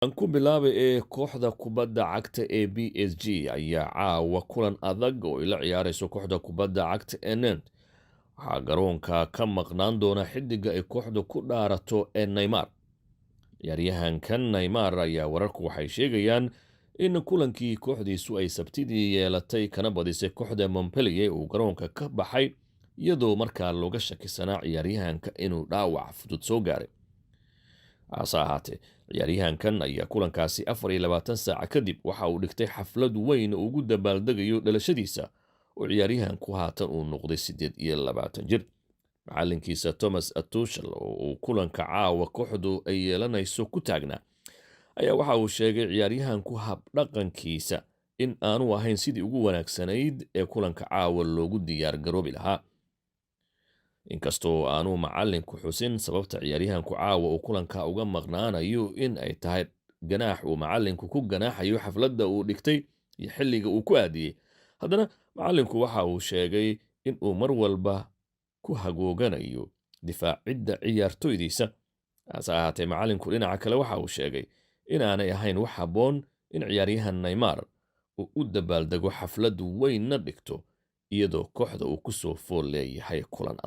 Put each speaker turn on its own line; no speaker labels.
Aan ku bilaabay kooxda kubadda cagta ee PSG ayaa caawa kulan adag oo ay la ciyaarayso kooxda kubadda cagta ee Nantes. Waxaa garoonka ka maqnaan doona xiddiga ay kooxdu ku dhaarato ee Neymar. Ciyaaryahankan Neymar ayaa wararku waxay sheegayaan in kulankii kooxdiisu ay Sabtidii yeelatay kana badisay kooxda Montpellier uu garoonka ka baxay iyadoo markaa looga shakisanaa ciyaaryahanka inuu dhaawac fudud soo gaaray. hase ahaatee ciyaaryahankan ayaa kulankaasi 24 saac kadib waxa uu dhigtay xaflad weyn oo ugu dabaaldegayo dhalashadiisa oo ciyaaryahanku haatan uu noqday 28 jir. Macalinkiisa Thomas Tuchel oo uu kulanka caawa kooxdu ay yeelanayso ku taagnaa ayaa waxa uu sheegay ciyaaryahanku habdhaqankiisa in aanu ahayn sidii ugu wanaagsanayd ee kulanka caawa loogu diyaar garoobi lahaa. Inkastoo aanu macalinku xusin sababta ciyaaryahanku caawa uu kulanka uga maqnaanayo in ay tahay ganaax uu macalinku ku ganaaxayo xafladda uu dhigtay iyo xilliga uu ku aadiyey, haddana macalinku waxa uu sheegay in uu mar walba ku hagooganayo difaacidda ciyaartoydiisa. hase ahaatee macalinku dhinaca kale waxa uu sheegay inaanay ahayn wax habboon in ciyaaryahan Neymar uu u dabaaldego xaflad weynna dhigto iyadoo kooxda uu ku soo fool leeyahay kulan